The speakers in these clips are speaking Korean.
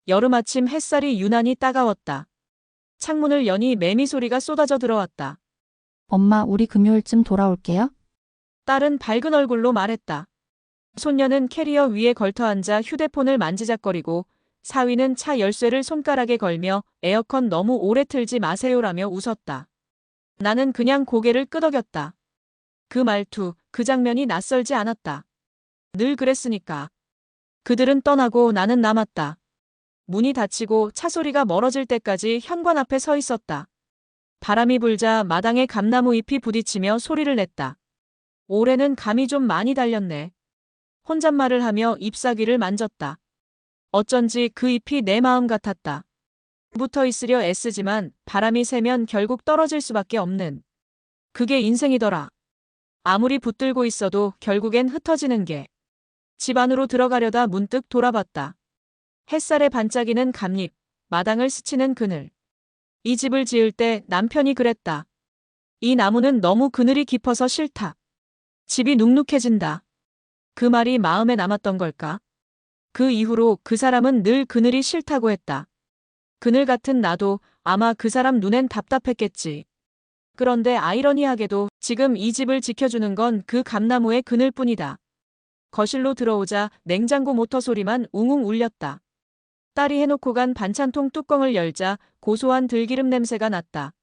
여름 아침 햇살이 유난히 따가웠다. 창문을 여니 매미 소리가 쏟아져 들어왔다. 엄마, 우리 금요일쯤 돌아올게요. 딸은 밝은 얼굴로 말했다. 손녀는 캐리어 위에 걸터앉아 휴대폰을 만지작거리고 사위는 차 열쇠를 손가락에 걸며 에어컨 너무 오래 틀지 마세요라며 웃었다. 나는 그냥 고개를 끄덕였다. 그 말투, 그 장면이 낯설지 않았다. 늘 그랬으니까. 그들은 떠나고 나는 남았다. 문이 닫히고 차 소리가 멀어질 때까지 현관 앞에 서 있었다. 바람이 불자 마당에 감나무 잎이 부딪히며 소리를 냈다. 올해는 감이 좀 많이 달렸네. 혼잣말을 하며 잎사귀를 만졌다. 어쩐지 그 잎이 내 마음 같았다. 붙어 있으려 애쓰지만 바람이 세면 결국 떨어질 수밖에 없는. 그게 인생이더라. 아무리 붙들고 있어도 결국엔 흩어지는 게. 집 안으로 들어가려다 문득 돌아봤다. 햇살에 반짝이는 감잎, 마당을 스치는 그늘. 이 집을 지을 때 남편이 그랬다. 이 나무는 너무 그늘이 깊어서 싫다. 집이 눅눅해진다. 그 말이 마음에 남았던 걸까? 그 이후로 그 사람은 늘 그늘이 싫다고 했다. 그늘 같은 나도 아마 그 사람 눈엔 답답했겠지. 그런데 아이러니하게도 지금 이 집을 지켜주는 건 그 감나무의 그늘뿐이다. 거실로 들어오자 냉장고 모터 소리만 웅웅 울렸다. 딸이 해놓고 간 반찬통 뚜껑을 열자 고소한 들기름 냄새가 났다.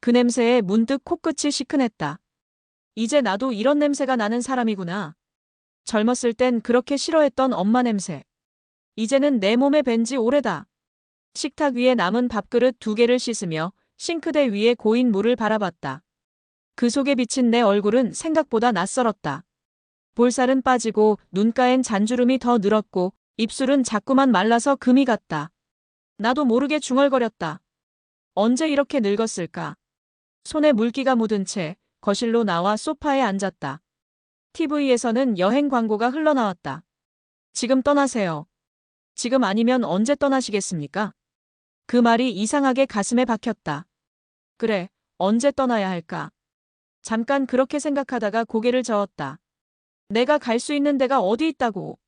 그 냄새에 문득 코끝이 시큰했다. 이제 나도 이런 냄새가 나는 사람이구나. 젊었을 땐 그렇게 싫어했던 엄마 냄새. 이제는 내 몸에 밴지 오래다. 식탁 위에 남은 밥그릇 2개를 씻으며 싱크대 위에 고인 물을 바라봤다. 그 속에 비친 내 얼굴은 생각보다 낯설었다. 볼살은 빠지고 눈가엔 잔주름이 더 늘었고 입술은 자꾸만 말라서 금이 갔다. 나도 모르게 중얼거렸다. 언제 이렇게 늙었을까? 손에 물기가 묻은 채 거실로 나와 소파에 앉았다. TV에서는 여행 광고가 흘러나왔다. 지금 떠나세요. 지금 아니면 언제 떠나시겠습니까? 그 말이 이상하게 가슴에 박혔다. 그래, 언제 떠나야 할까? 잠깐 그렇게 생각하다가 고개를 저었다. 내가 갈 수 있는 데가 어디 있다고.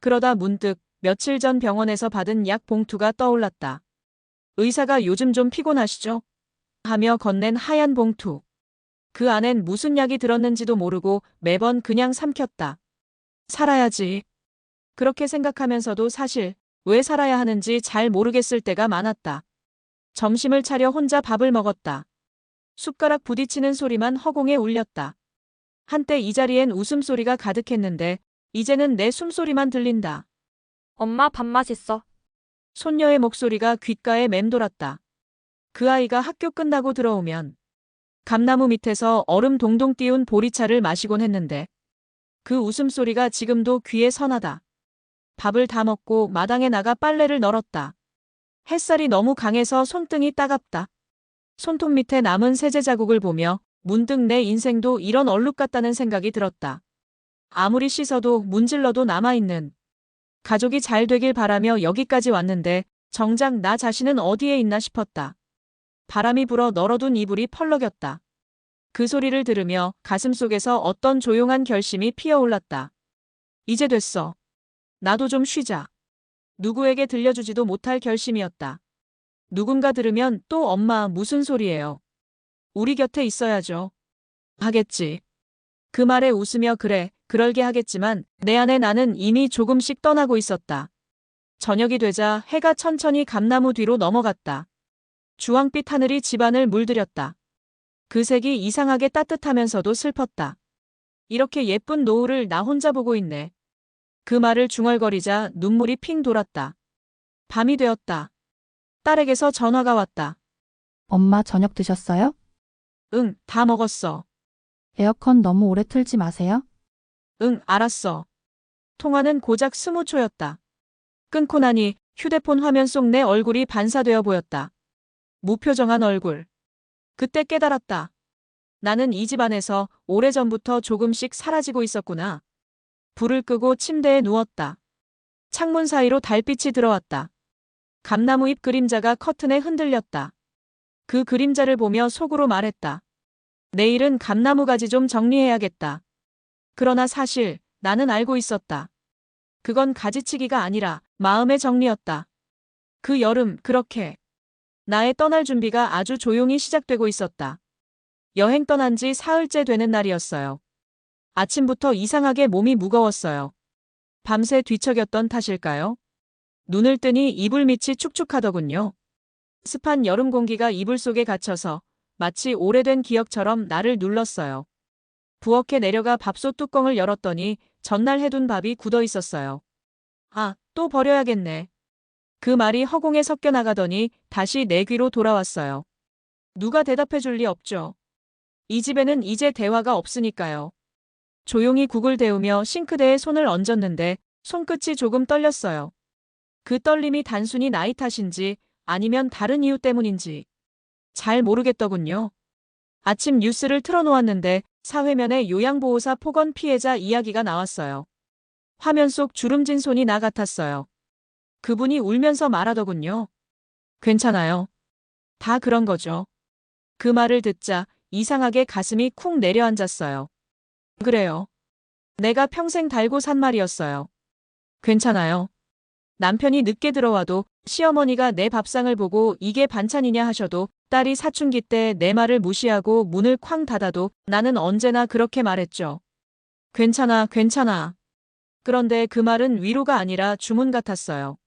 그러다 문득 며칠 전 병원에서 받은 약 봉투가 떠올랐다. 의사가 요즘 좀 피곤하시죠? 하며 건넨 하얀 봉투. 그 안엔 무슨 약이 들었는지도 모르고 매번 그냥 삼켰다. 살아야지. 그렇게 생각하면서도 사실 왜 살아야 하는지 잘 모르겠을 때가 많았다. 점심을 차려 혼자 밥을 먹었다. 숟가락 부딪히는 소리만 허공에 울렸다. 한때 이 자리엔 웃음소리가 가득했는데 이제는 내 숨소리만 들린다. 엄마 밥 맛있어. 손녀의 목소리가 귓가에 맴돌았다. 그 아이가 학교 끝나고 들어오면 감나무 밑에서 얼음 동동 띄운 보리차를 마시곤 했는데 그 웃음소리가 지금도 귀에 선하다. 밥을 다 먹고 마당에 나가 빨래를 널었다. 햇살이 너무 강해서 손등이 따갑다. 손톱 밑에 남은 세제 자국을 보며 문득 내 인생도 이런 얼룩 같다는 생각이 들었다. 아무리 씻어도 문질러도 남아있는. 가족이 잘 되길 바라며 여기까지 왔는데 정작 나 자신은 어디에 있나 싶었다. 바람이 불어 널어둔 이불이 펄럭였다. 그 소리를 들으며 가슴속에서 어떤 조용한 결심이 피어올랐다. 이제 됐어. 나도 좀 쉬자. 누구에게 들려주지도 못할 결심이었다. 누군가 들으면 또 엄마 무슨 소리예요. 우리 곁에 있어야죠. 하겠지. 그 말에 웃으며 그래, 그럴게 하겠지만 내 안에 나는 이미 조금씩 떠나고 있었다. 저녁이 되자 해가 천천히 감나무 뒤로 넘어갔다. 주황빛 하늘이 집안을 물들였다. 그 색이 이상하게 따뜻하면서도 슬펐다. 이렇게 예쁜 노을을 나 혼자 보고 있네. 그 말을 중얼거리자 눈물이 핑 돌았다. 밤이 되었다. 딸에게서 전화가 왔다. 엄마, 저녁 드셨어요? 응, 다 먹었어. 에어컨 너무 오래 틀지 마세요. 응, 알았어. 통화는 고작 20초였다. 끊고 나니 휴대폰 화면 속 내 얼굴이 반사되어 보였다. 무표정한 얼굴. 그때 깨달았다. 나는 이 집안에서 오래전부터 조금씩 사라지고 있었구나. 불을 끄고 침대에 누웠다. 창문 사이로 달빛이 들어왔다. 감나무 잎 그림자가 커튼에 흔들렸다. 그 그림자를 보며 속으로 말했다. 내일은 감나무 가지 좀 정리해야겠다. 그러나 사실 나는 알고 있었다. 그건 가지치기가 아니라 마음의 정리였다. 그 여름 그렇게 나의 떠날 준비가 아주 조용히 시작되고 있었다. 여행 떠난 지 사흘째 되는 날이었어요. 아침부터 이상하게 몸이 무거웠어요. 밤새 뒤척였던 탓일까요? 눈을 뜨니 이불 밑이 축축하더군요. 습한 여름 공기가 이불 속에 갇혀서 마치 오래된 기억처럼 나를 눌렀어요. 부엌에 내려가 밥솥 뚜껑을 열었더니 전날 해둔 밥이 굳어 있었어요. 아, 또 버려야겠네. 그 말이 허공에 섞여 나가더니 다시 내 귀로 돌아왔어요. 누가 대답해 줄 리 없죠. 이 집에는 이제 대화가 없으니까요. 조용히 국을 데우며 싱크대에 손을 얹었는데 손끝이 조금 떨렸어요. 그 떨림이 단순히 나이 탓인지 아니면 다른 이유 때문인지 잘 모르겠더군요. 아침 뉴스를 틀어놓았는데 사회면에 요양보호사 폭언 피해자 이야기가 나왔어요. 화면 속 주름진 손이 나 같았어요. 그분이 울면서 말하더군요. 괜찮아요. 다 그런 거죠. 그 말을 듣자 이상하게 가슴이 쿵 내려앉았어요. 그래요. 내가 평생 달고 산 말이었어요. 괜찮아요. 남편이 늦게 들어와도 시어머니가 내 밥상을 보고 이게 반찬이냐 하셔도 딸이 사춘기 때 내 말을 무시하고 문을 쾅 닫아도 나는 언제나 그렇게 말했죠. 괜찮아, 괜찮아. 그런데 그 말은 위로가 아니라 주문 같았어요.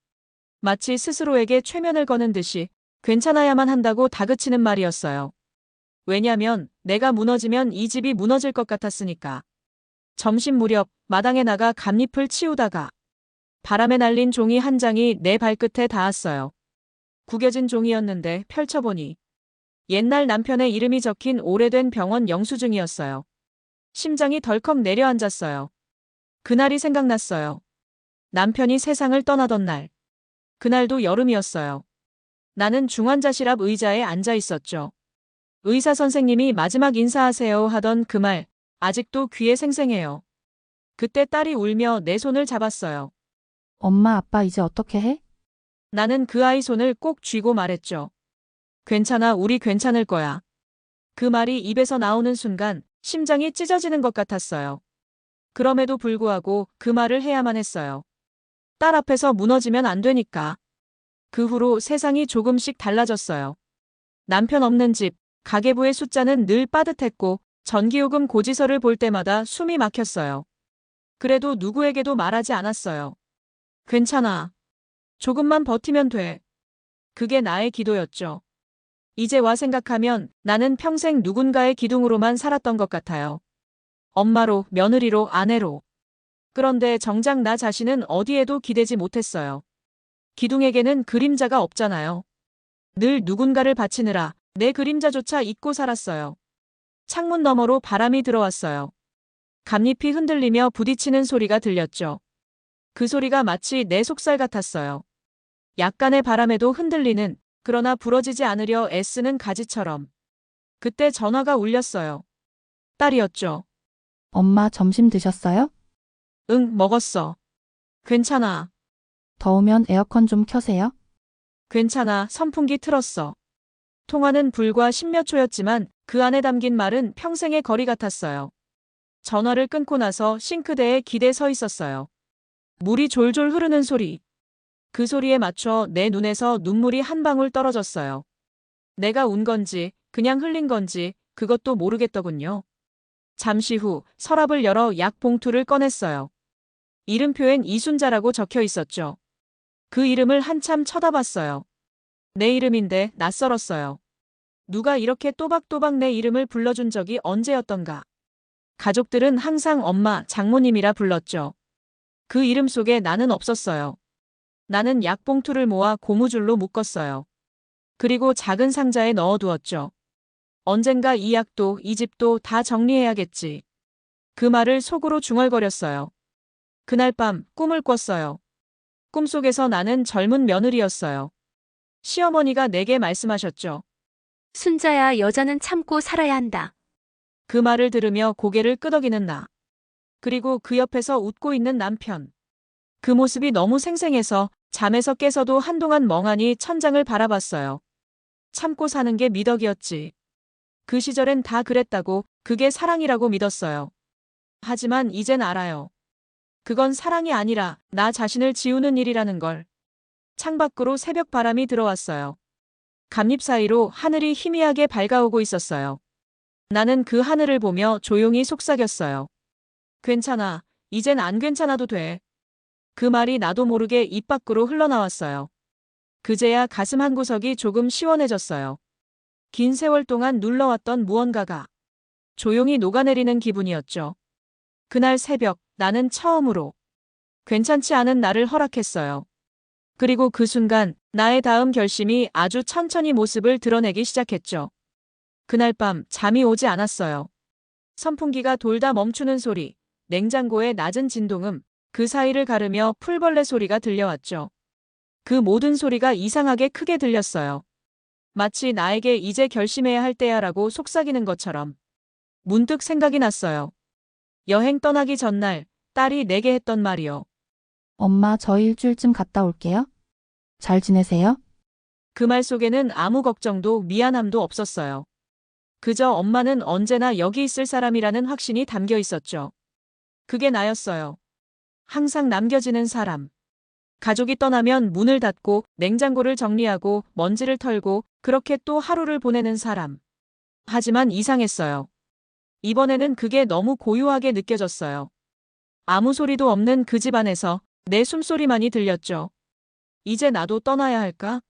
마치 스스로에게 최면을 거는 듯이 괜찮아야만 한다고 다그치는 말이었어요. 왜냐면 내가 무너지면 이 집이 무너질 것 같았으니까. 점심 무렵 마당에 나가 감잎을 치우다가 바람에 날린 종이 한 장이 내 발끝에 닿았어요. 구겨진 종이였는데 펼쳐보니 옛날 남편의 이름이 적힌 오래된 병원 영수증이었어요. 심장이 덜컥 내려앉았어요. 그날이 생각났어요. 남편이 세상을 떠나던 날. 그날도 여름이었어요. 나는 중환자실 앞 의자에 앉아 있었죠. 의사 선생님이 마지막 인사하세요 하던 그 말, 아직도 귀에 생생해요. 그때 딸이 울며 내 손을 잡았어요. 엄마, 아빠 이제 어떻게 해? 나는 그 아이 손을 꼭 쥐고 말했죠. 괜찮아, 우리 괜찮을 거야. 그 말이 입에서 나오는 순간 심장이 찢어지는 것 같았어요. 그럼에도 불구하고 그 말을 해야만 했어요. 딸 앞에서 무너지면 안 되니까. 그 후로 세상이 조금씩 달라졌어요. 남편 없는 집, 가계부의 숫자는 늘 빠듯했고 전기요금 고지서를 볼 때마다 숨이 막혔어요. 그래도 누구에게도 말하지 않았어요. 괜찮아. 조금만 버티면 돼. 그게 나의 기도였죠. 이제 와 생각하면 나는 평생 누군가의 기둥으로만 살았던 것 같아요. 엄마로, 며느리로, 아내로. 그런데 정작 나 자신은 어디에도 기대지 못했어요. 기둥에게는 그림자가 없잖아요. 늘 누군가를 바치느라 내 그림자조차 잊고 살았어요. 창문 너머로 바람이 들어왔어요. 감잎이 흔들리며 부딪히는 소리가 들렸죠. 그 소리가 마치 내 속살 같았어요. 약간의 바람에도 흔들리는, 그러나 부러지지 않으려 애쓰는 가지처럼. 그때 전화가 울렸어요. 딸이었죠. 엄마 점심 드셨어요? 응, 먹었어. 괜찮아. 더우면 에어컨 좀 켜세요. 괜찮아. 선풍기 틀었어. 통화는 불과 10몇 초였지만 그 안에 담긴 말은 평생의 거리 같았어요. 전화를 끊고 나서 싱크대에 기대 서 있었어요. 물이 졸졸 흐르는 소리. 그 소리에 맞춰 내 눈에서 눈물이 한 방울 떨어졌어요. 내가 운 건지 그냥 흘린 건지 그것도 모르겠더군요. 잠시 후 서랍을 열어 약 봉투를 꺼냈어요. 이름표엔 이순자라고 적혀 있었죠. 그 이름을 한참 쳐다봤어요. 내 이름인데 낯설었어요. 누가 이렇게 또박또박 내 이름을 불러준 적이 언제였던가. 가족들은 항상 엄마, 장모님이라 불렀죠. 그 이름 속에 나는 없었어요. 나는 약봉투를 모아 고무줄로 묶었어요. 그리고 작은 상자에 넣어두었죠. 언젠가 이 약도 이 집도 다 정리해야겠지. 그 말을 속으로 중얼거렸어요. 그날 밤 꿈을 꿨어요. 꿈속에서 나는 젊은 며느리였어요. 시어머니가 내게 말씀하셨죠. 순자야, 여자는 참고 살아야 한다. 그 말을 들으며 고개를 끄덕이는 나. 그리고 그 옆에서 웃고 있는 남편. 그 모습이 너무 생생해서 잠에서 깨서도 한동안 멍하니 천장을 바라봤어요. 참고 사는 게 미덕이었지. 그 시절엔 다 그랬다고, 그게 사랑이라고 믿었어요. 하지만 이젠 알아요. 그건 사랑이 아니라 나 자신을 지우는 일이라는 걸. 창밖으로 새벽 바람이 들어왔어요. 감잎 사이로 하늘이 희미하게 밝아오고 있었어요. 나는 그 하늘을 보며 조용히 속삭였어요. 괜찮아. 이젠 안 괜찮아도 돼. 그 말이 나도 모르게 입 밖으로 흘러나왔어요. 그제야 가슴 한구석이 조금 시원해졌어요. 긴 세월 동안 눌러왔던 무언가가 조용히 녹아내리는 기분이었죠. 그날 새벽 나는 처음으로 괜찮지 않은 나를 허락했어요. 그리고 그 순간 나의 다음 결심이 아주 천천히 모습을 드러내기 시작했죠. 그날 밤 잠이 오지 않았어요. 선풍기가 돌다 멈추는 소리, 냉장고의 낮은 진동음, 그 사이를 가르며 풀벌레 소리가 들려왔죠. 그 모든 소리가 이상하게 크게 들렸어요. 마치 나에게 이제 결심해야 할 때야라고 속삭이는 것처럼. 문득 생각이 났어요. 여행 떠나기 전날 딸이 내게 했던 말이요. 엄마, 저희 일주일쯤 갔다 올게요. 잘 지내세요? 그 말 속에는 아무 걱정도 미안함도 없었어요. 그저 엄마는 언제나 여기 있을 사람이라는 확신이 담겨 있었죠. 그게 나였어요. 항상 남겨지는 사람. 가족이 떠나면 문을 닫고 냉장고를 정리하고 먼지를 털고 그렇게 또 하루를 보내는 사람. 하지만 이상했어요. 이번에는 그게 너무 고요하게 느껴졌어요. 아무 소리도 없는 그 집 안에서 내 숨소리만이 들렸죠. 이제 나도 떠나야 할까?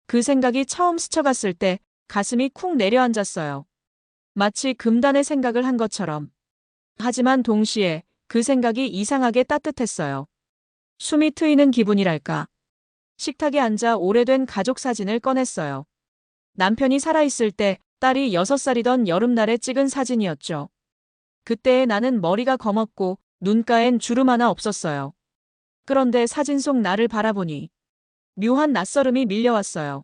그 생각이 처음 스쳐갔을 때 가슴이 쿵 내려앉았어요. 마치 금단의 생각을 한 것처럼. 하지만 동시에 그 생각이 이상하게 따뜻했어요. 숨이 트이는 기분이랄까. 식탁에 앉아 오래된 가족 사진을 꺼냈어요. 남편이 살아있을 때 딸이 6살이던 여름날에 찍은 사진이었죠. 그때의 나는 머리가 검었고 눈가엔 주름 하나 없었어요. 그런데 사진 속 나를 바라보니 묘한 낯설음이 밀려왔어요.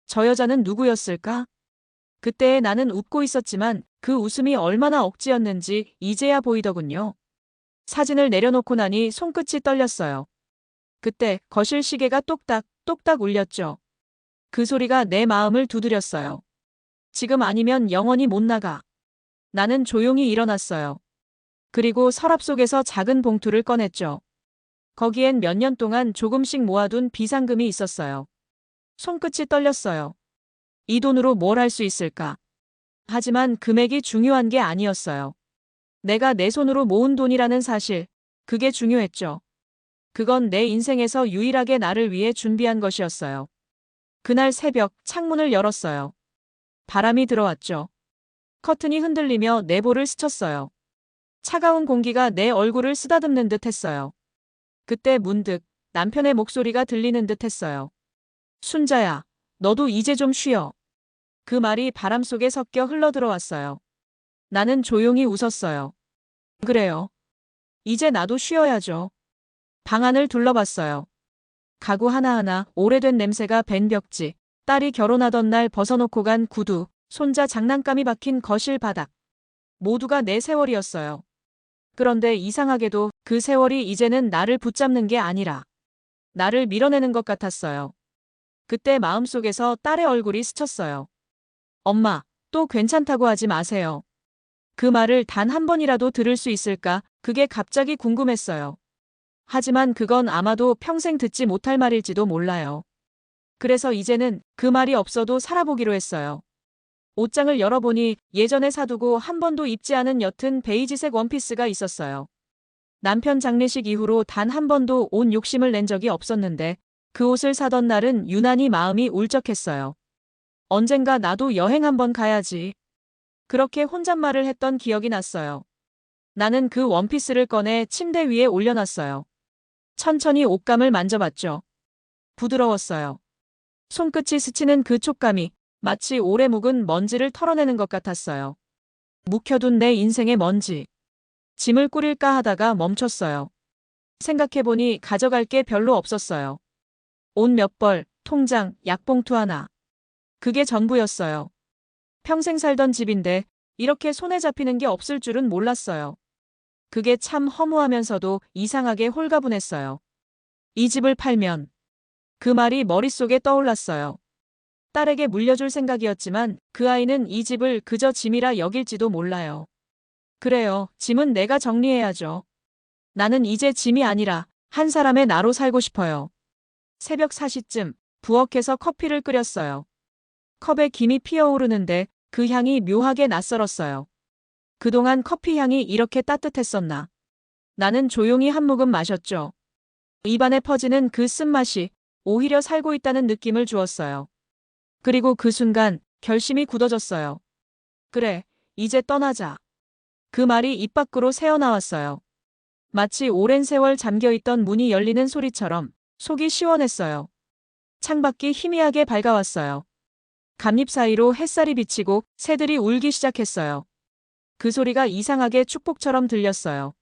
저 여자는 누구였을까? 그때의 나는 웃고 있었지만 그 웃음이 얼마나 억지였는지 이제야 보이더군요. 사진을 내려놓고 나니 손끝이 떨렸어요. 그때 거실 시계가 똑딱 똑딱 울렸죠. 그 소리가 내 마음을 두드렸어요. 지금 아니면 영원히 못 나가. 나는 조용히 일어났어요. 그리고 서랍 속에서 작은 봉투를 꺼냈죠. 거기엔 몇 년 동안 조금씩 모아둔 비상금이 있었어요. 손끝이 떨렸어요. 이 돈으로 뭘 할 수 있을까? 하지만 금액이 중요한 게 아니었어요. 내가 내 손으로 모은 돈이라는 사실, 그게 중요했죠. 그건 내 인생에서 유일하게 나를 위해 준비한 것이었어요. 그날 새벽 창문을 열었어요. 바람이 들어왔죠. 커튼이 흔들리며 내 볼을 스쳤어요. 차가운 공기가 내 얼굴을 쓰다듬는 듯 했어요. 그때 문득 남편의 목소리가 들리는 듯 했어요. 순자야, 너도 이제 좀 쉬어. 그 말이 바람 속에 섞여 흘러들어왔어요. 나는 조용히 웃었어요. 그래요. 이제 나도 쉬어야죠. 방 안을 둘러봤어요. 가구 하나하나 오래된 냄새가 밴 벽지, 딸이 결혼하던 날 벗어놓고 간 구두, 손자 장난감이 박힌 거실 바닥. 모두가 내 세월이었어요. 그런데 이상하게도 그 세월이 이제는 나를 붙잡는 게 아니라 나를 밀어내는 것 같았어요. 그때 마음속에서 딸의 얼굴이 스쳤어요. 엄마, 또 괜찮다고 하지 마세요. 그 말을 단 한 번이라도 들을 수 있을까? 그게 갑자기 궁금했어요. 하지만 그건 아마도 평생 듣지 못할 말일지도 몰라요. 그래서 이제는 그 말이 없어도 살아보기로 했어요. 옷장을 열어보니 예전에 사두고 한 번도 입지 않은 옅은 베이지색 원피스가 있었어요. 남편 장례식 이후로 단 한 번도 옷 욕심을 낸 적이 없었는데 그 옷을 사던 날은 유난히 마음이 울적했어요. 언젠가 나도 여행 한번 가야지. 그렇게 혼잣말을 했던 기억이 났어요. 나는 그 원피스를 꺼내 침대 위에 올려놨어요. 천천히 옷감을 만져봤죠. 부드러웠어요. 손끝이 스치는 그 촉감이 마치 오래 묵은 먼지를 털어내는 것 같았어요. 묵혀둔 내 인생의 먼지. 짐을 꾸릴까 하다가 멈췄어요. 생각해보니 가져갈 게 별로 없었어요. 옷 몇 벌, 통장, 약봉투 하나. 그게 전부였어요. 평생 살던 집인데 이렇게 손에 잡히는 게 없을 줄은 몰랐어요. 그게 참 허무하면서도 이상하게 홀가분했어요. 이 집을 팔면. 그 말이 머릿속에 떠올랐어요. 딸에게 물려줄 생각이었지만 그 아이는 이 집을 그저 짐이라 여길지도 몰라요. 그래요, 짐은 내가 정리해야죠. 나는 이제 짐이 아니라 한 사람의 나로 살고 싶어요. 새벽 4시쯤 부엌에서 커피를 끓였어요. 컵에 김이 피어오르는데 그 향이 묘하게 낯설었어요. 그동안 커피 향이 이렇게 따뜻했었나. 나는 조용히 한 모금 마셨죠. 입안에 퍼지는 그 쓴맛이 오히려 살고 있다는 느낌을 주었어요. 그리고 그 순간 결심이 굳어졌어요. 그래, 이제 떠나자. 그 말이 입 밖으로 새어나왔어요. 마치 오랜 세월 잠겨있던 문이 열리는 소리처럼 속이 시원했어요. 창밖이 희미하게 밝아왔어요. 감잎 사이로 햇살이 비치고 새들이 울기 시작했어요. 그 소리가 이상하게 축복처럼 들렸어요.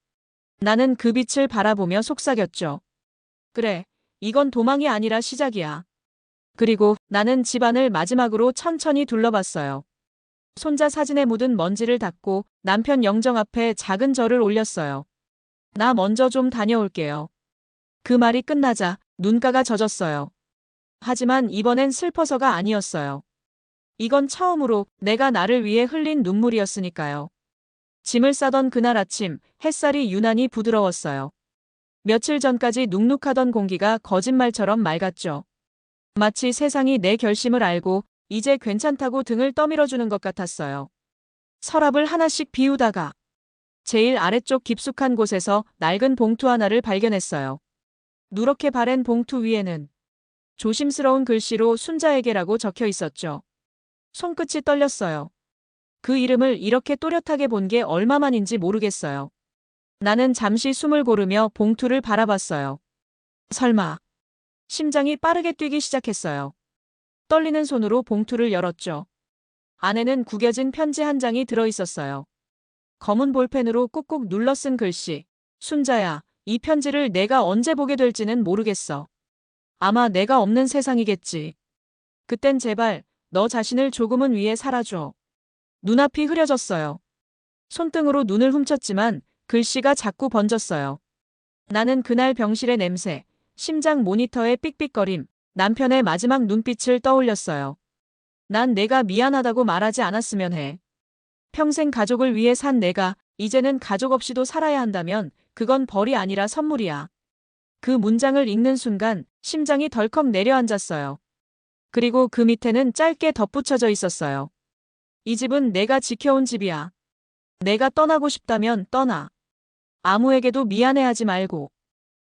나는 그 빛을 바라보며 속삭였죠. 그래, 이건 도망이 아니라 시작이야. 그리고 나는 집안을 마지막으로 천천히 둘러봤어요. 손자 사진에 묻은 먼지를 닦고 남편 영정 앞에 작은 절을 올렸어요. 나 먼저 좀 다녀올게요. 그 말이 끝나자 눈가가 젖었어요. 하지만 이번엔 슬퍼서가 아니었어요. 이건 처음으로 내가 나를 위해 흘린 눈물이었으니까요. 짐을 싸던 그날 아침 햇살이 유난히 부드러웠어요. 며칠 전까지 눅눅하던 공기가 거짓말처럼 맑았죠. 마치 세상이 내 결심을 알고 이제 괜찮다고 등을 떠밀어주는 것 같았어요. 서랍을 하나씩 비우다가 제일 아래쪽 깊숙한 곳에서 낡은 봉투 하나를 발견했어요. 누렇게 바랜 봉투 위에는 조심스러운 글씨로 순자에게라고 적혀 있었죠. 손끝이 떨렸어요. 그 이름을 이렇게 또렷하게 본 게 얼마만인지 모르겠어요. 나는 잠시 숨을 고르며 봉투를 바라봤어요. 설마. 심장이 빠르게 뛰기 시작했어요. 떨리는 손으로 봉투를 열었죠. 안에는 구겨진 편지 한 장이 들어있었어요. 검은 볼펜으로 꾹꾹 눌러 쓴 글씨. 순자야, 이 편지를 내가 언제 보게 될지는 모르겠어. 아마 내가 없는 세상이겠지. 그땐 제발 너 자신을 조금은 위해 살아줘. 눈앞이 흐려졌어요. 손등으로 눈을 훔쳤지만 글씨가 자꾸 번졌어요. 나는 그날 병실의 냄새, 심장 모니터의 삑삑거림, 남편의 마지막 눈빛을 떠올렸어요. 난 내가 미안하다고 말하지 않았으면 해. 평생 가족을 위해 산 내가 이제는 가족 없이도 살아야 한다면 그건 벌이 아니라 선물이야. 그 문장을 읽는 순간 심장이 덜컥 내려앉았어요. 그리고 그 밑에는 짧게 덧붙여져 있었어요. 이 집은 내가 지켜온 집이야. 내가 떠나고 싶다면 떠나. 아무에게도 미안해하지 말고.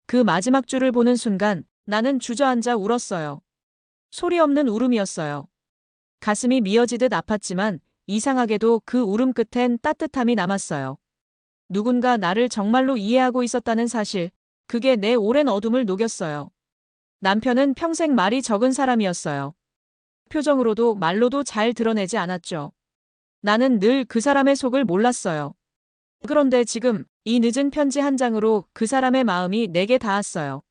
그 마지막 줄을 보는 순간 나는 주저앉아 울었어요. 소리 없는 울음이었어요. 가슴이 미어지듯 아팠지만 이상하게도 그 울음 끝엔 따뜻함이 남았어요. 누군가 나를 정말로 이해하고 있었다는 사실, 그게 내 오랜 어둠을 녹였어요. 남편은 평생 말이 적은 사람이었어요. 표정으로도 말로도 잘 드러내지 않았죠. 나는 늘 그 사람의 속을 몰랐어요. 그런데 지금 이 늦은 편지 한 장으로 그 사람의 마음이 내게 닿았어요.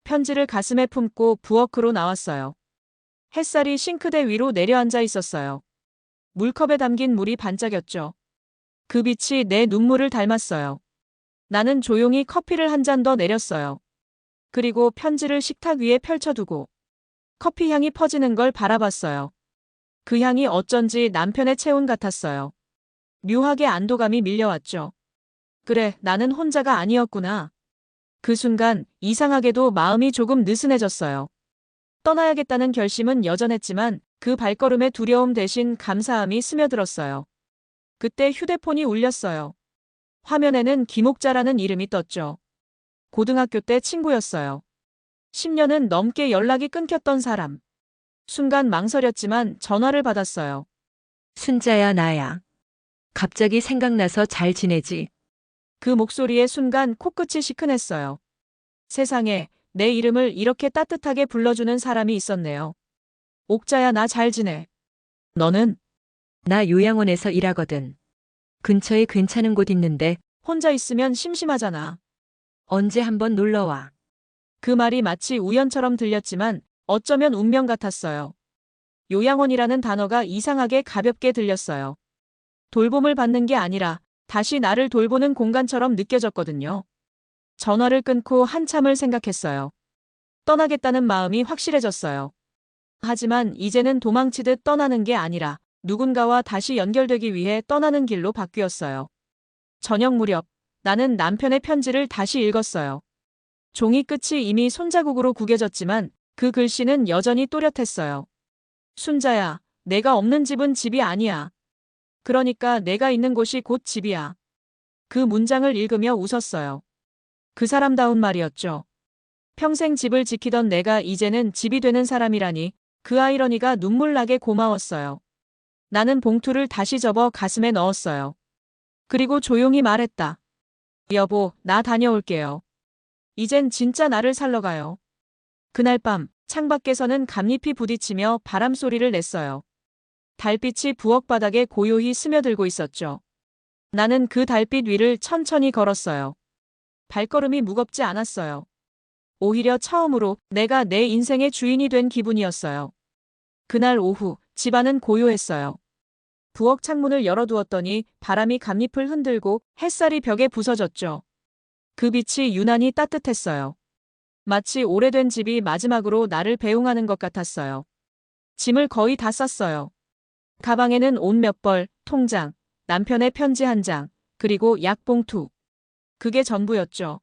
편지를 가슴에 품고 부엌으로 나왔어요. 햇살이 싱크대 위로 내려앉아 있었어요. 물컵에 담긴 물이 반짝였죠. 그 빛이 내 눈물을 닮았어요. 나는 조용히 커피를 한 잔 더 내렸어요. 그리고 편지를 식탁 위에 펼쳐두고 커피 향이 퍼지는 걸 바라봤어요. 그 향이 어쩐지 남편의 체온 같았어요. 묘하게 안도감이 밀려왔죠. 그래, 나는 혼자가 아니었구나. 그 순간 이상하게도 마음이 조금 느슨해졌어요. 떠나야겠다는 결심은 여전했지만 그 발걸음의 두려움 대신 감사함이 스며들었어요. 그때 휴대폰이 울렸어요. 화면에는 김옥자라는 이름이 떴죠. 고등학교 때 친구였어요. 10년은 넘게 연락이 끊겼던 사람. 순간 망설였지만 전화를 받았어요. 순자야, 나야. 갑자기 생각나서 잘 지내지? 그 목소리에 순간 코끝이 시큰했어요. 세상에 내 이름을 이렇게 따뜻하게 불러주는 사람이 있었네요. 옥자야, 나 잘 지내. 너는? 나 요양원에서 일하거든. 근처에 괜찮은 곳 있는데 혼자 있으면 심심하잖아. 언제 한번 놀러와. 그 말이 마치 우연처럼 들렸지만 어쩌면 운명 같았어요. 요양원이라는 단어가 이상하게 가볍게 들렸어요. 돌봄을 받는 게 아니라 다시 나를 돌보는 공간처럼 느껴졌거든요. 전화를 끊고 한참을 생각했어요. 떠나겠다는 마음이 확실해졌어요. 하지만 이제는 도망치듯 떠나는 게 아니라 누군가와 다시 연결되기 위해 떠나는 길로 바뀌었어요. 저녁 무렵 나는 남편의 편지를 다시 읽었어요. 종이 끝이 이미 손자국으로 구겨졌지만 그 글씨는 여전히 또렷했어요. 순자야, 내가 없는 집은 집이 아니야. 그러니까 내가 있는 곳이 곧 집이야. 그 문장을 읽으며 웃었어요. 그 사람다운 말이었죠. 평생 집을 지키던 내가 이제는 집이 되는 사람이라니 그 아이러니가 눈물나게 고마웠어요. 나는 봉투를 다시 접어 가슴에 넣었어요. 그리고 조용히 말했다. 여보, 나 다녀올게요. 이젠 진짜 나를 살러 가요. 그날 밤 창밖에서는 감잎이 부딪히며 바람 소리를 냈어요. 달빛이 부엌 바닥에 고요히 스며들고 있었죠. 나는 그 달빛 위를 천천히 걸었어요. 발걸음이 무겁지 않았어요. 오히려 처음으로 내가 내 인생의 주인이 된 기분이었어요. 그날 오후 집안은 고요했어요. 부엌 창문을 열어두었더니 바람이 감잎을 흔들고 햇살이 벽에 부서졌죠. 그 빛이 유난히 따뜻했어요. 마치 오래된 집이 마지막으로 나를 배웅하는 것 같았어요. 짐을 거의 다 쌌어요. 가방에는 옷 몇 벌, 통장, 남편의 편지 한 장, 그리고 약봉투. 그게 전부였죠.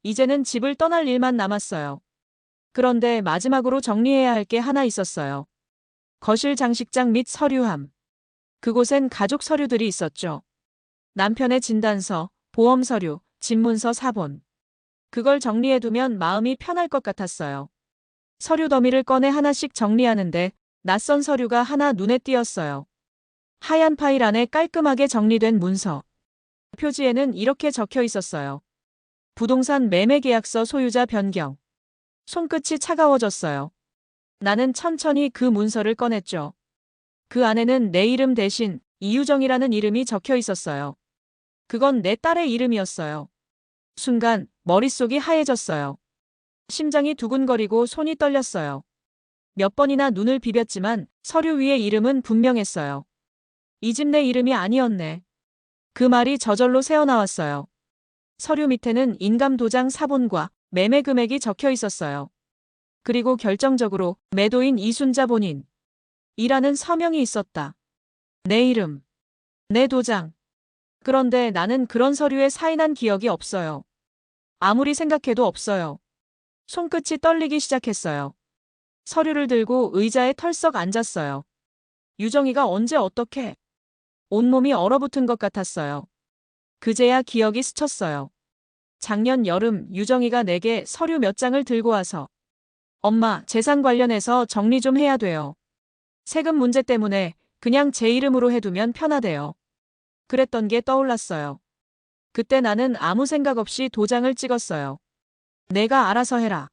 이제는 집을 떠날 일만 남았어요. 그런데 마지막으로 정리해야 할 게 하나 있었어요. 거실 장식장 및 서류함. 그곳엔 가족 서류들이 있었죠. 남편의 진단서, 보험 서류, 집문서 사본. 그걸 정리해두면 마음이 편할 것 같았어요. 서류 더미를 꺼내 하나씩 정리하는데 낯선 서류가 하나 눈에 띄었어요. 하얀 파일 안에 깔끔하게 정리된 문서. 표지에는 이렇게 적혀 있었어요. 부동산 매매 계약서 소유자 변경. 손끝이 차가워졌어요. 나는 천천히 그 문서를 꺼냈죠. 그 안에는 내 이름 대신 이유정이라는 이름이 적혀 있었어요. 그건 내 딸의 이름이었어요. 순간 머릿속이 하얘졌어요. 심장이 두근거리고 손이 떨렸어요. 몇 번이나 눈을 비볐지만 서류 위의 이름은 분명했어요. 이 집 내 이름이 아니었네. 그 말이 저절로 새어나왔어요. 서류 밑에는 인감도장 사본과 매매 금액이 적혀 있었어요. 그리고 결정적으로 매도인 이순자 본인. 이라는 서명이 있었다. 내 이름. 내 도장. 그런데 나는 그런 서류에 사인한 기억이 없어요. 아무리 생각해도 없어요. 손끝이 떨리기 시작했어요. 서류를 들고 의자에 털썩 앉았어요. 유정이가 언제 어떻게? 온몸이 얼어붙은 것 같았어요. 그제야 기억이 스쳤어요. 작년 여름 유정이가 내게 서류 몇 장을 들고 와서 엄마, 재산 관련해서 정리 좀 해야 돼요. 세금 문제 때문에 그냥 제 이름으로 해두면 편하대요. 그랬던 게 떠올랐어요. 그때 나는 아무 생각 없이 도장을 찍었어요. 내가 알아서 해라.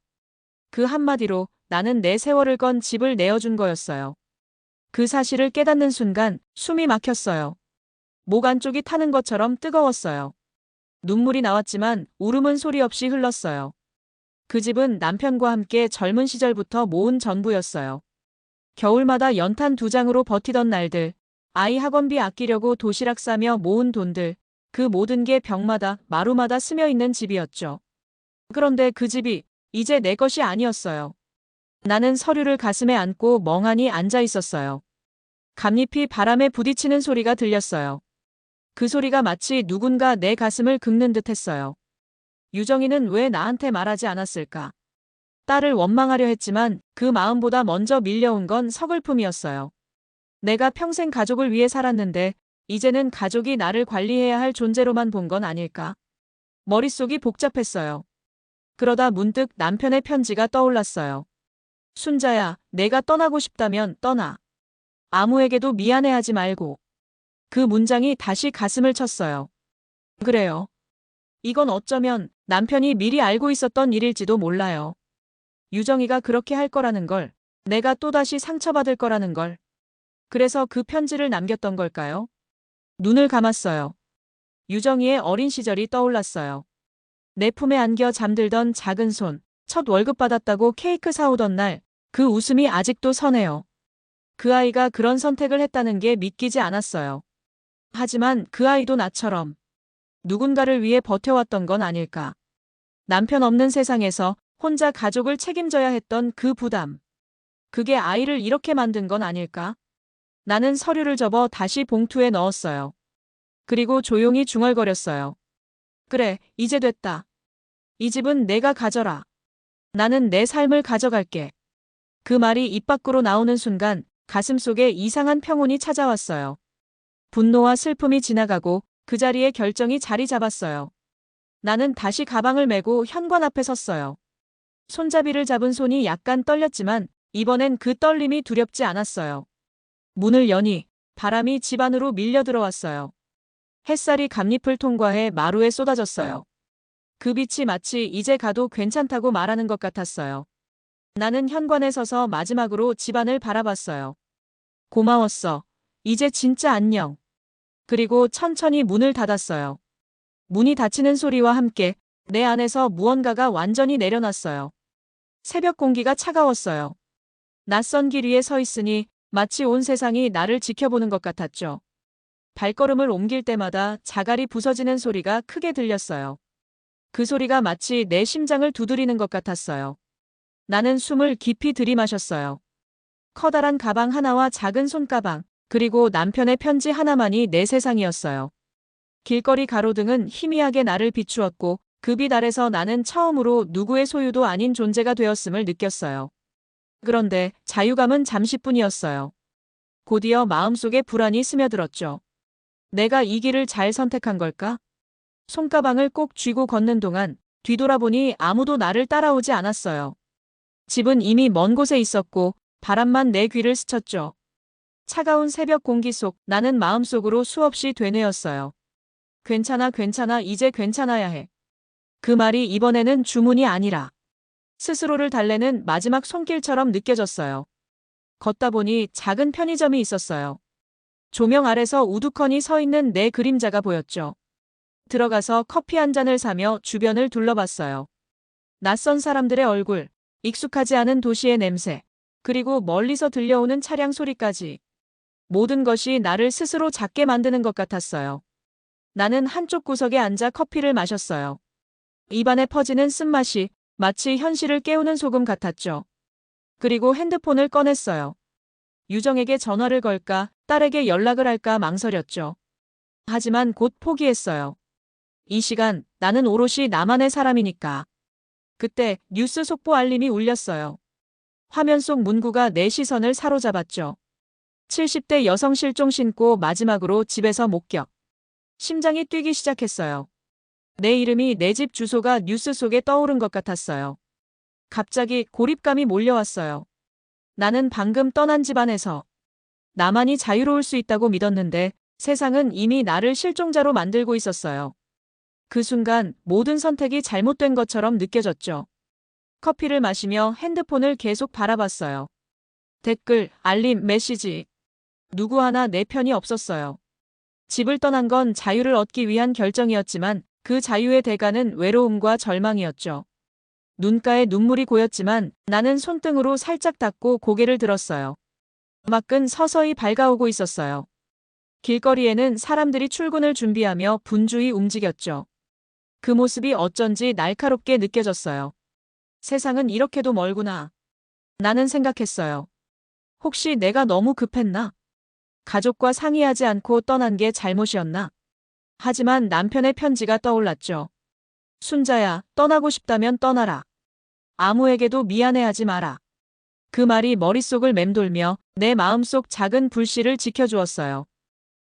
그 한마디로 나는 내 세월을 건 집을 내어준 거였어요. 그 사실을 깨닫는 순간 숨이 막혔어요. 목 안쪽이 타는 것처럼 뜨거웠어요. 눈물이 나왔지만 울음은 소리 없이 흘렀어요. 그 집은 남편과 함께 젊은 시절부터 모은 전부였어요. 겨울마다 연탄 2장으로 버티던 날들, 아이 학원비 아끼려고 도시락 싸며 모은 돈들, 그 모든 게 벽마다 마루마다 스며있는 집이었죠. 그런데 그 집이 이제 내 것이 아니었어요. 나는 서류를 가슴에 안고 멍하니 앉아 있었어요. 감잎이 바람에 부딪히는 소리가 들렸어요. 그 소리가 마치 누군가 내 가슴을 긁는 듯 했어요. 유정이는 왜 나한테 말하지 않았을까? 딸을 원망하려 했지만 그 마음보다 먼저 밀려온 건 서글픔이었어요. 내가 평생 가족을 위해 살았는데 이제는 가족이 나를 관리해야 할 존재로만 본 건 아닐까? 머릿속이 복잡했어요. 그러다 문득 남편의 편지가 떠올랐어요. 순자야, 내가 떠나고 싶다면 떠나. 아무에게도 미안해하지 말고. 그 문장이 다시 가슴을 쳤어요. 그래요. 이건 어쩌면 남편이 미리 알고 있었던 일일지도 몰라요. 유정이가 그렇게 할 거라는 걸, 내가 또다시 상처받을 거라는 걸. 그래서 그 편지를 남겼던 걸까요? 눈을 감았어요. 유정이의 어린 시절이 떠올랐어요. 내 품에 안겨 잠들던 작은 손, 첫 월급 받았다고 케이크 사오던 날, 그 웃음이 아직도 서네요. 그 아이가 그런 선택을 했다는 게 믿기지 않았어요. 하지만 그 아이도 나처럼 누군가를 위해 버텨왔던 건 아닐까. 남편 없는 세상에서 혼자 가족을 책임져야 했던 그 부담. 그게 아이를 이렇게 만든 건 아닐까? 나는 서류를 접어 다시 봉투에 넣었어요. 그리고 조용히 중얼거렸어요. 그래, 이제 됐다. 이 집은 내가 가져라. 나는 내 삶을 가져갈게. 그 말이 입 밖으로 나오는 순간 가슴속에 이상한 평온이 찾아왔어요. 분노와 슬픔이 지나가고 그 자리에 결정이 자리 잡았어요. 나는 다시 가방을 메고 현관 앞에 섰어요. 손잡이를 잡은 손이 약간 떨렸지만 이번엔 그 떨림이 두렵지 않았어요. 문을 여니 바람이 집 안으로 밀려 들어왔어요. 햇살이 갑잎을 통과해 마루에 쏟아졌어요. 그 빛이 마치 이제 가도 괜찮다고 말하는 것 같았어요. 나는 현관에 서서 마지막으로 집안을 바라봤어요. 고마웠어. 이제 진짜 안녕. 그리고 천천히 문을 닫았어요. 문이 닫히는 소리와 함께 내 안에서 무언가가 완전히 내려놨어요. 새벽 공기가 차가웠어요. 낯선 길 위에 서 있으니 마치 온 세상이 나를 지켜보는 것 같았죠. 발걸음을 옮길 때마다 자갈이 부서지는 소리가 크게 들렸어요. 그 소리가 마치 내 심장을 두드리는 것 같았어요. 나는 숨을 깊이 들이마셨어요. 커다란 가방 하나와 작은 손가방, 그리고 남편의 편지 하나만이 내 세상이었어요. 길거리 가로등은 희미하게 나를 비추었고 그 빛 아래서 나는 처음으로 누구의 소유도 아닌 존재가 되었음을 느꼈어요. 그런데 자유감은 잠시뿐이었어요. 곧이어 마음속에 불안이 스며들었죠. 내가 이 길을 잘 선택한 걸까? 손가방을 꼭 쥐고 걷는 동안 뒤돌아보니 아무도 나를 따라오지 않았어요. 집은 이미 먼 곳에 있었고 바람만 내 귀를 스쳤죠. 차가운 새벽 공기 속 나는 마음속으로 수없이 되뇌었어요. 괜찮아, 괜찮아, 이제 괜찮아야 해. 그 말이 이번에는 주문이 아니라 스스로를 달래는 마지막 손길처럼 느껴졌어요. 걷다 보니 작은 편의점이 있었어요. 조명 아래서 우두커니 서 있는 내 그림자가 보였죠. 들어가서 커피 한 잔을 사며 주변을 둘러봤어요. 낯선 사람들의 얼굴, 익숙하지 않은 도시의 냄새, 그리고 멀리서 들려오는 차량 소리까지. 모든 것이 나를 스스로 작게 만드는 것 같았어요. 나는 한쪽 구석에 앉아 커피를 마셨어요. 입안에 퍼지는 쓴맛이 마치 현실을 깨우는 소금 같았죠. 그리고 핸드폰을 꺼냈어요. 유정에게 전화를 걸까, 딸에게 연락을 할까 망설였죠. 하지만 곧 포기했어요. 이 시간 나는 오롯이 나만의 사람이니까. 그때 뉴스 속보 알림이 울렸어요. 화면 속 문구가 내 시선을 사로잡았죠. 70대 여성 실종 신고 마지막으로 집에서 목격. 심장이 뛰기 시작했어요. 내 이름이 내 집 주소가 뉴스 속에 떠오른 것 같았어요. 갑자기 고립감이 몰려왔어요. 나는 방금 떠난 집안에서 나만이 자유로울 수 있다고 믿었는데 세상은 이미 나를 실종자로 만들고 있었어요. 그 순간 모든 선택이 잘못된 것처럼 느껴졌죠. 커피를 마시며 핸드폰을 계속 바라봤어요. 댓글, 알림, 메시지. 누구 하나 내 편이 없었어요. 집을 떠난 건 자유를 얻기 위한 결정이었지만 그 자유의 대가는 외로움과 절망이었죠. 눈가에 눈물이 고였지만 나는 손등으로 살짝 닦고 고개를 들었어요. 음악은 서서히 밝아오고 있었어요. 길거리에는 사람들이 출근을 준비하며 분주히 움직였죠. 그 모습이 어쩐지 날카롭게 느껴졌어요. 세상은 이렇게도 멀구나. 나는 생각했어요. 혹시 내가 너무 급했나? 가족과 상의하지 않고 떠난 게 잘못이었나? 하지만 남편의 편지가 떠올랐죠. 순자야, 떠나고 싶다면 떠나라. 아무에게도 미안해하지 마라. 그 말이 머릿속을 맴돌며 내 마음속 작은 불씨를 지켜주었어요.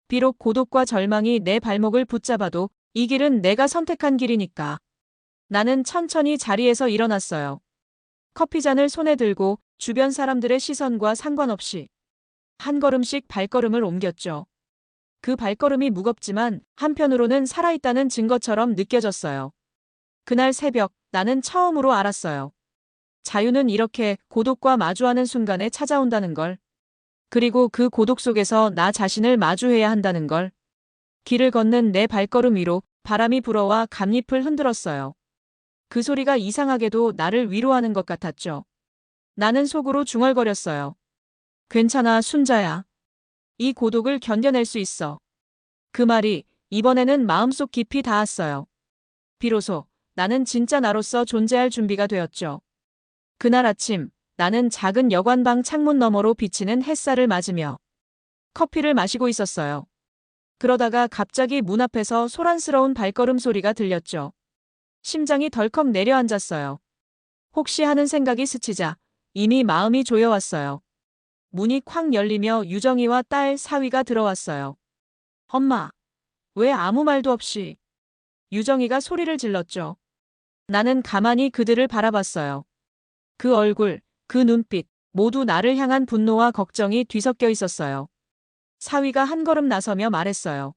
비록 고독과 절망이 내 발목을 붙잡아도 이 길은 내가 선택한 길이니까. 나는 천천히 자리에서 일어났어요. 커피잔을 손에 들고 주변 사람들의 시선과 상관없이 한 걸음씩 발걸음을 옮겼죠. 그 발걸음이 무겁지만 한편으로는 살아있다는 증거처럼 느껴졌어요. 그날 새벽 나는 처음으로 알았어요. 자유는 이렇게 고독과 마주하는 순간에 찾아온다는 걸. 그리고 그 고독 속에서 나 자신을 마주해야 한다는 걸. 길을 걷는 내 발걸음 위로 바람이 불어와 갑잎을 흔들었어요. 그 소리가 이상하게도 나를 위로하는 것 같았죠. 나는 속으로 중얼거렸어요. 괜찮아, 순자야. 이 고독을 견뎌낼 수 있어. 그 말이 이번에는 마음속 깊이 닿았어요. 비로소 나는 진짜 나로서 존재할 준비가 되었죠. 그날 아침 나는 작은 여관방 창문 너머로 비치는 햇살을 맞으며 커피를 마시고 있었어요. 그러다가 갑자기 문 앞에서 소란스러운 발걸음 소리가 들렸죠. 심장이 덜컥 내려앉았어요. 혹시 하는 생각이 스치자 이미 마음이 조여왔어요. 문이 콱 열리며 유정이와 딸 사위가 들어왔어요. 엄마, 왜 아무 말도 없이? 유정이가 소리를 질렀죠. 나는 가만히 그들을 바라봤어요. 그 얼굴, 그 눈빛, 모두 나를 향한 분노와 걱정이 뒤섞여 있었어요. 사위가 한 걸음 나서며 말했어요.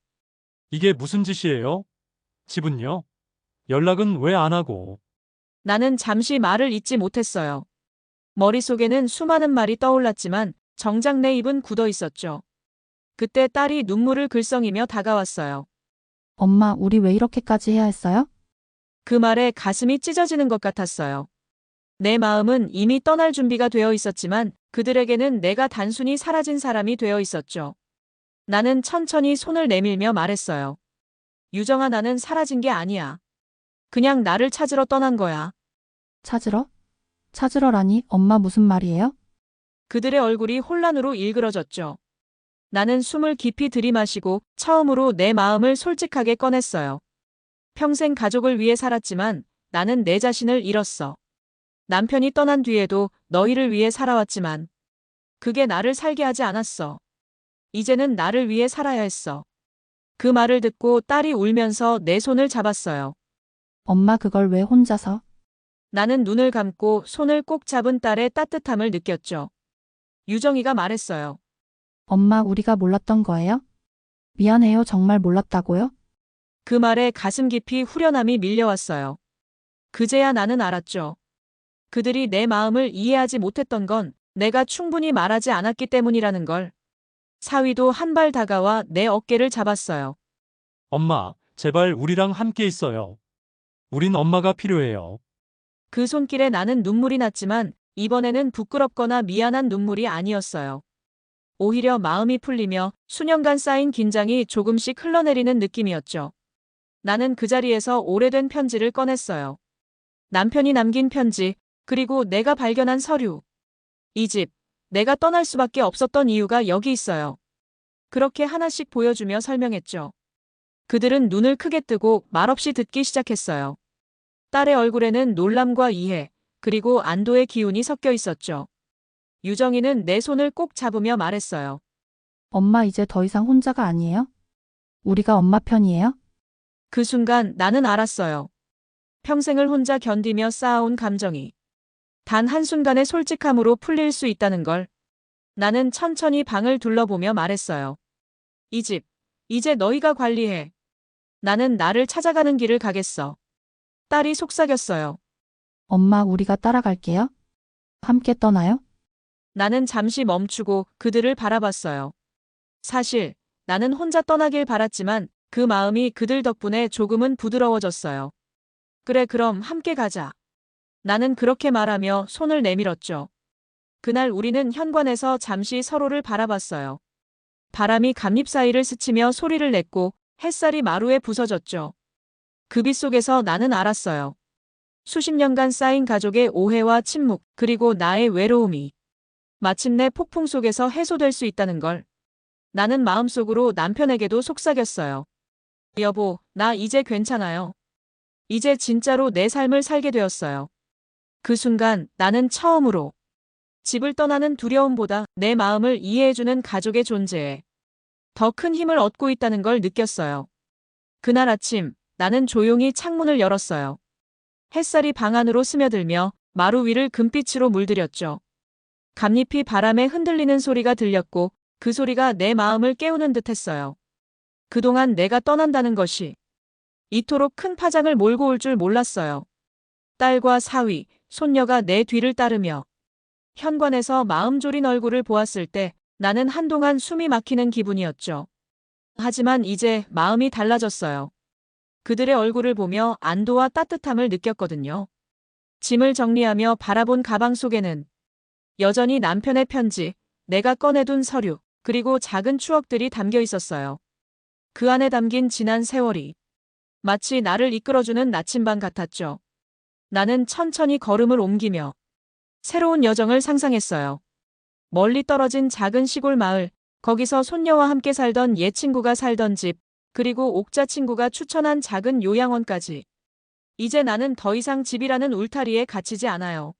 이게 무슨 짓이에요? 집은요? 연락은 왜 안 하고? 나는 잠시 말을 잇지 못했어요. 머릿속에는 수많은 말이 떠올랐지만 정작 내 입은 굳어 있었죠. 그때 딸이 눈물을 글썽이며 다가왔어요. 엄마, 우리 왜 이렇게까지 해야 했어요? 그 말에 가슴이 찢어지는 것 같았어요. 내 마음은 이미 떠날 준비가 되어 있었지만 그들에게는 내가 단순히 사라진 사람이 되어 있었죠. 나는 천천히 손을 내밀며 말했어요. 유정아, 나는 사라진 게 아니야. 그냥 나를 찾으러 떠난 거야. 찾으러? 찾으러라니, 엄마 무슨 말이에요? 그들의 얼굴이 혼란으로 일그러졌죠. 나는 숨을 깊이 들이마시고 처음으로 내 마음을 솔직하게 꺼냈어요. 평생 가족을 위해 살았지만 나는 내 자신을 잃었어. 남편이 떠난 뒤에도 너희를 위해 살아왔지만 그게 나를 살게 하지 않았어. 이제는 나를 위해 살아야 했어. 그 말을 듣고 딸이 울면서 내 손을 잡았어요. 엄마, 그걸 왜 혼자서? 나는 눈을 감고 손을 꼭 잡은 딸의 따뜻함을 느꼈죠. 유정이가 말했어요. 엄마, 우리가 몰랐던 거예요? 미안해요, 정말 몰랐다고요? 그 말에 가슴 깊이 후련함이 밀려왔어요. 그제야 나는 알았죠. 그들이 내 마음을 이해하지 못했던 건 내가 충분히 말하지 않았기 때문이라는 걸. 사위도 한 발 다가와 내 어깨를 잡았어요. 엄마, 제발 우리랑 함께 있어요. 우린 엄마가 필요해요. 그 손길에 나는 눈물이 났지만 이번에는 부끄럽거나 미안한 눈물이 아니었어요. 오히려 마음이 풀리며 수년간 쌓인 긴장이 조금씩 흘러내리는 느낌이었죠. 나는 그 자리에서 오래된 편지를 꺼냈어요. 남편이 남긴 편지, 그리고 내가 발견한 서류. 이 집, 내가 떠날 수밖에 없었던 이유가 여기 있어요. 그렇게 하나씩 보여주며 설명했죠. 그들은 눈을 크게 뜨고 말없이 듣기 시작했어요. 딸의 얼굴에는 놀람과 이해, 그리고 안도의 기운이 섞여 있었죠. 유정이는 내 손을 꼭 잡으며 말했어요. 엄마, 이제 더 이상 혼자가 아니에요? 우리가 엄마 편이에요? 그 순간 나는 알았어요. 평생을 혼자 견디며 쌓아온 감정이 단 한순간의 솔직함으로 풀릴 수 있다는 걸. 나는 천천히 방을 둘러보며 말했어요. 이 집, 이제 너희가 관리해. 나는 나를 찾아가는 길을 가겠어. 딸이 속삭였어요. 엄마, 우리가 따라갈게요. 함께 떠나요? 나는 잠시 멈추고 그들을 바라봤어요. 사실 나는 혼자 떠나길 바랐지만 그 마음이 그들 덕분에 조금은 부드러워졌어요. 그래, 그럼 함께 가자. 나는 그렇게 말하며 손을 내밀었죠. 그날 우리는 현관에서 잠시 서로를 바라봤어요. 바람이 감잎 사이를 스치며 소리를 냈고 햇살이 마루에 부서졌죠. 그 빛 속에서 나는 알았어요. 수십 년간 쌓인 가족의 오해와 침묵, 그리고 나의 외로움이 마침내 폭풍 속에서 해소될 수 있다는 걸. 나는 마음속으로 남편에게도 속삭였어요. 여보, 나 이제 괜찮아요. 이제 진짜로 내 삶을 살게 되었어요. 그 순간 나는 처음으로 집을 떠나는 두려움보다 내 마음을 이해해주는 가족의 존재에 더 큰 힘을 얻고 있다는 걸 느꼈어요. 그날 아침 나는 조용히 창문을 열었어요. 햇살이 방 안으로 스며들며 마루 위를 금빛으로 물들였죠. 감잎이 바람에 흔들리는 소리가 들렸고 그 소리가 내 마음을 깨우는 듯했어요. 그동안 내가 떠난다는 것이 이토록 큰 파장을 몰고 올 줄 몰랐어요. 딸과 사위, 손녀가 내 뒤를 따르며 현관에서 마음 졸인 얼굴을 보았을 때 나는 한동안 숨이 막히는 기분이었죠. 하지만 이제 마음이 달라졌어요. 그들의 얼굴을 보며 안도와 따뜻함을 느꼈거든요. 짐을 정리하며 바라본 가방 속에는 여전히 남편의 편지, 내가 꺼내둔 서류, 그리고 작은 추억들이 담겨 있었어요. 그 안에 담긴 지난 세월이 마치 나를 이끌어주는 나침반 같았죠. 나는 천천히 걸음을 옮기며 새로운 여정을 상상했어요. 멀리 떨어진 작은 시골 마을, 거기서 손녀와 함께 살던 옛 친구가 살던 집, 그리고 옥자 친구가 추천한 작은 요양원까지. 이제 나는 더 이상 집이라는 울타리에 갇히지 않아요.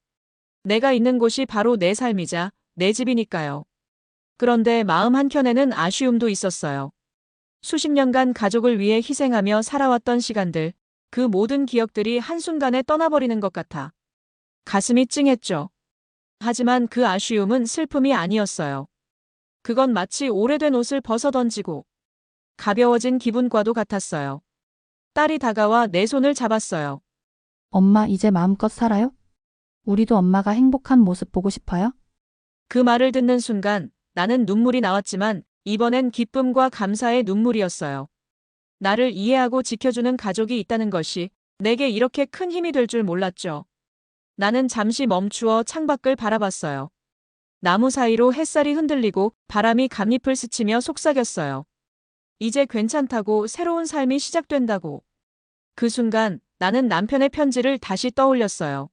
내가 있는 곳이 바로 내 삶이자 내 집이니까요. 그런데 마음 한켠에는 아쉬움도 있었어요. 수십 년간 가족을 위해 희생하며 살아왔던 시간들, 그 모든 기억들이 한순간에 떠나버리는 것 같아 가슴이 찡했죠. 하지만 그 아쉬움은 슬픔이 아니었어요. 그건 마치 오래된 옷을 벗어던지고 가벼워진 기분과도 같았어요. 딸이 다가와 내 손을 잡았어요. 엄마 이제 마음껏 살아요? 우리도 엄마가 행복한 모습 보고 싶어요? 그 말을 듣는 순간 나는 눈물이 나왔지만 이번엔 기쁨과 감사의 눈물이었어요. 나를 이해하고 지켜주는 가족이 있다는 것이 내게 이렇게 큰 힘이 될 줄 몰랐죠. 나는 잠시 멈추어 창밖을 바라봤어요. 나무 사이로 햇살이 흔들리고 바람이 감잎을 스치며 속삭였어요. 이제 괜찮다고, 새로운 삶이 시작된다고. 그 순간 나는 남편의 편지를 다시 떠올렸어요.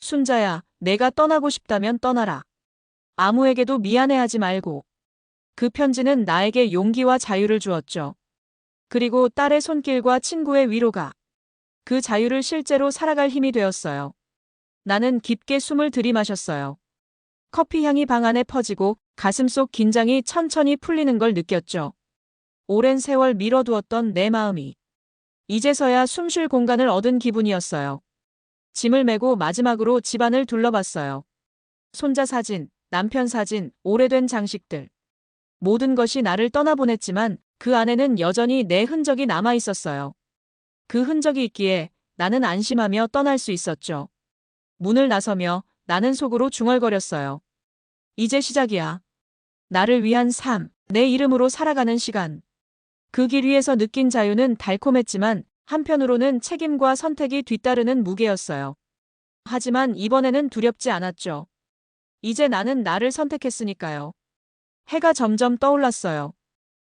순자야, 내가 떠나고 싶다면 떠나라. 아무에게도 미안해하지 말고. 그 편지는 나에게 용기와 자유를 주었죠. 그리고 딸의 손길과 친구의 위로가 그 자유를 실제로 살아갈 힘이 되었어요. 나는 깊게 숨을 들이마셨어요. 커피 향이 방 안에 퍼지고 가슴속 긴장이 천천히 풀리는 걸 느꼈죠. 오랜 세월 미뤄두었던 내 마음이 이제서야 숨 쉴 공간을 얻은 기분이었어요. 짐을 메고 마지막으로 집안을 둘러봤어요. 손자 사진, 남편 사진, 오래된 장식들. 모든 것이 나를 떠나보냈지만 그 안에는 여전히 내 흔적이 남아 있었어요. 그 흔적이 있기에 나는 안심하며 떠날 수 있었죠. 문을 나서며 나는 속으로 중얼거렸어요. 이제 시작이야. 나를 위한 삶, 내 이름으로 살아가는 시간. 그 길 위에서 느낀 자유는 달콤했지만 한편으로는 책임과 선택이 뒤따르는 무게였어요. 하지만 이번에는 두렵지 않았죠. 이제 나는 나를 선택했으니까요. 해가 점점 떠올랐어요.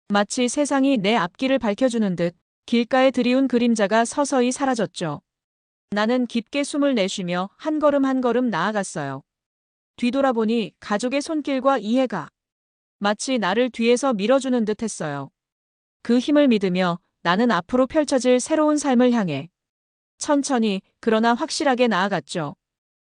마치 세상이 내 앞길을 밝혀주는 듯 길가에 드리운 그림자가 서서히 사라졌죠. 나는 깊게 숨을 내쉬며 한 걸음 한 걸음 나아갔어요. 뒤돌아보니 가족의 손길과 이해가 마치 나를 뒤에서 밀어주는 듯 했어요. 그 힘을 믿으며 나는 앞으로 펼쳐질 새로운 삶을 향해 천천히 그러나 확실하게 나아갔죠.